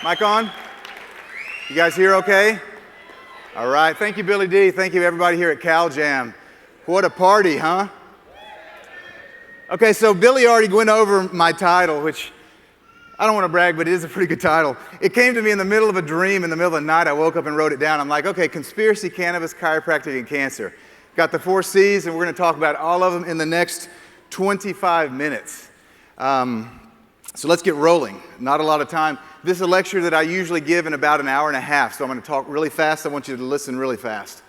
Mic on? You guys hear okay? All right. Thank you, Billy D. Thank you, everybody here at Cal Jam. What a party, huh? Okay, so Billy already went over my title, which I don't want to brag, but it is a pretty good title. It came to me in the middle of a dream, in the middle of the night. I woke up and wrote it down. I'm like, okay, conspiracy, cannabis, chiropractic, and cancer. Got the 4 C's, and we're going to talk about all of them in the next 25 minutes. So let's get rolling. Not a lot of time. This is a lecture that I usually give in about an hour and a half, so I'm going to talk really fast. I want you to listen really fast.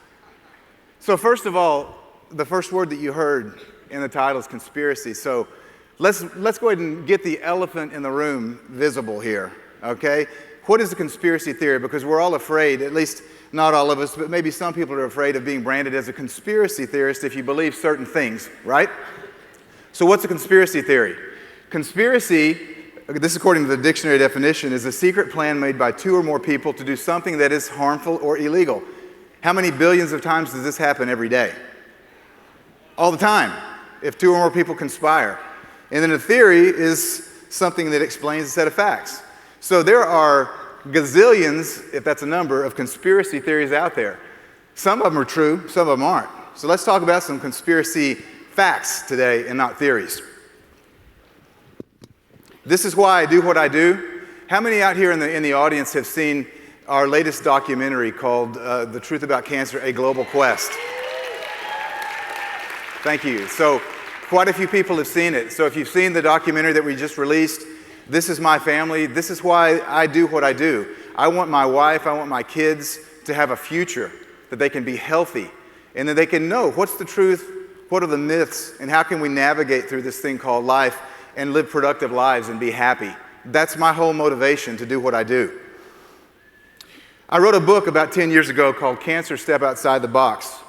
So first of all, the first word that you heard in the title is conspiracy. So let's go ahead and get the elephant in the room visible here, okay? What is a conspiracy theory? Because we're all afraid, at least not all of us, but maybe some people are afraid of being branded as a conspiracy theorist if you believe certain things, right? So what's a conspiracy theory? Conspiracy, this according to the dictionary definition, is a secret plan made by 2 or more people to do something that is harmful or illegal. How many billions of times does this happen every day? All the time, if 2 or more people conspire. And then a theory is something that explains a set of facts. So there are gazillions, if that's a number, of conspiracy theories out there. Some of them are true, some of them aren't. So let's talk about some conspiracy facts today and not theories. This is why I do what I do. How many out here in the audience have seen our latest documentary called The Truth About Cancer, A Global Quest? Thank you. So quite a few people have seen it. So if you've seen the documentary that we just released, this is my family. This is why I do what I do. I want my wife, I want my kids to have a future, that they can be healthy, and that they can know what's the truth, what are the myths, and how can we navigate through this thing called life and live productive lives and be happy. That's my whole motivation to do what I do. I wrote a book about 10 years ago called Cancer Step Outside the Box.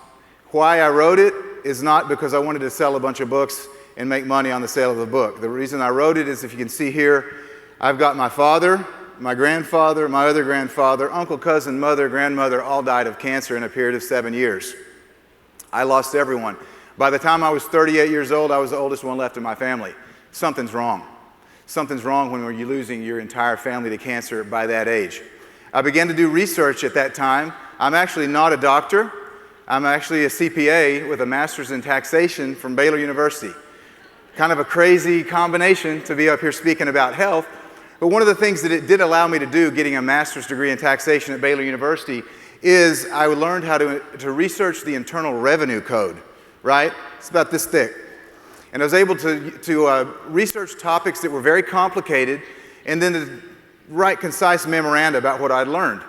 Why I wrote it is not because I wanted to sell a bunch of books and make money on the sale of the book. The reason I wrote it is, if you can see here, I've got my father, my grandfather, my other grandfather, uncle, cousin, mother, grandmother, all died of cancer in a period of 7 years. I lost everyone. By the time I was 38 years old, I was the oldest one left in my family. Something's wrong. Something's wrong when you're losing your entire family to cancer by that age. I began to do research at that time. I'm actually not a doctor. I'm actually a CPA with a master's in taxation from Baylor University. Kind of a crazy combination to be up here speaking about health. But one of the things that it did allow me to do, getting a master's degree in taxation at Baylor University, is I learned how to research the Internal Revenue Code, right? It's about this thick. And I was able to research topics that were very complicated and then to write concise memoranda about what I'd learned.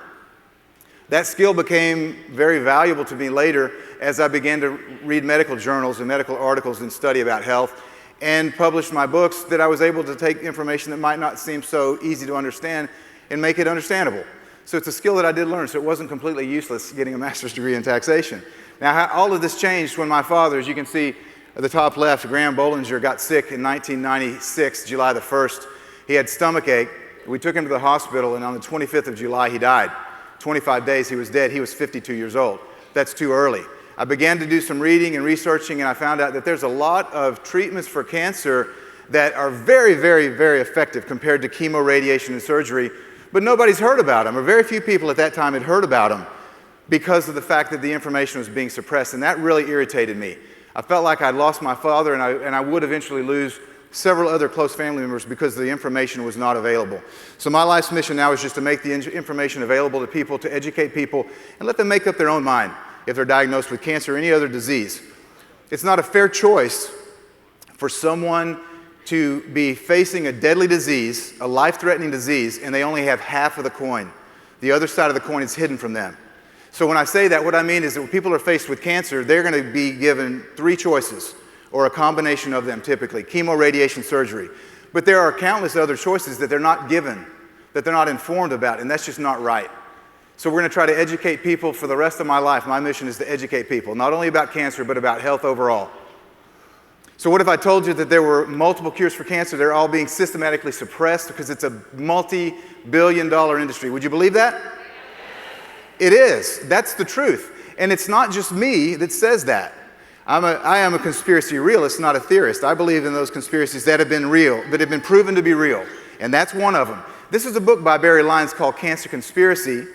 That skill became very valuable to me later as I began to read medical journals and medical articles and study about health and publish my books, that I was able to take information that might not seem so easy to understand and make it understandable. So it's a skill that I did learn, so it wasn't completely useless getting a master's degree in taxation. Now, all of this changed when my father, as you can see at the top left, Graham Bollinger, got sick in 1996, July the 1st. He had stomach ache. We took him to the hospital, and on the 25th of July, he died. 25 days, he was dead. He was 52 years old. That's too early. I began to do some reading and researching, and I found out that there's a lot of treatments for cancer that are very, very, very effective compared to chemo, radiation, and surgery, but nobody's heard about them, or very few people at that time had heard about them because of the fact that the information was being suppressed, and that really irritated me. I felt like I'd lost my father, and I would eventually lose several other close family members because the information was not available. So my life's mission now is just to make the information available to people, to educate people, and let them make up their own mind if they're diagnosed with cancer or any other disease. It's not a fair choice for someone to be facing a deadly disease, a life-threatening disease, and they only have half of the coin. The other side of the coin is hidden from them. So when I say that, what I mean is that when people are faced with cancer, they're going to be given 3 choices, or a combination of them typically: chemo, radiation, surgery. But there are countless other choices that they're not given, that they're not informed about, and that's just not right. So we're going to try to educate people for the rest of my life. My mission is to educate people, not only about cancer, but about health overall. So what if I told you that there were multiple cures for cancer? They're all being systematically suppressed because it's a multi-billion-dollar industry. Would you believe that? It is. That's the truth. And it's not just me that says that. I am a conspiracy realist, not a theorist. I believe in those conspiracies that have been real, that have been proven to be real. And that's one of them. This is a book by Barry Lyons called Cancer Conspiracy.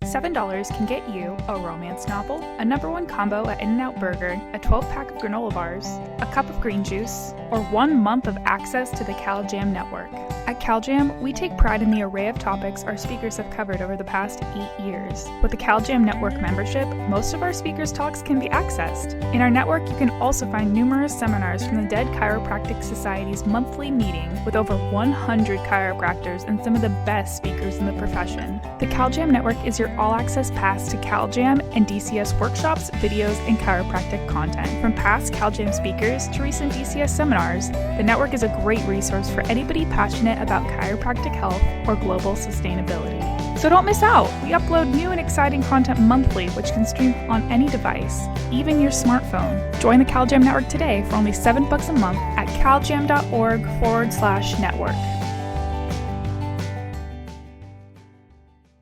$7 can get you a romance novel, a #1 combo at In-N-Out Burger, a 12-pack of granola bars, a cup of green juice, or 1 month of access to the Cal Jam Network. At Cal Jam, we take pride in the array of topics our speakers have covered over the past 8 years. With the Cal Jam Network membership, most of our speakers' talks can be accessed. In our network, you can also find numerous seminars from the Dead Chiropractic Society's monthly meeting with over 100 chiropractors and some of the best speakers in the profession. The Cal Jam Network is your all-access pass to Cal Jam and DCS workshops, videos, and chiropractic content. From past Cal Jam speakers to recent DCS seminars, the network is a great resource for anybody passionate about chiropractic health or global sustainability. So don't miss out! We upload new and exciting content monthly, which can stream on any device, even your smartphone. Join the Cal Jam Network today for only $7 a month at caljam.org/network.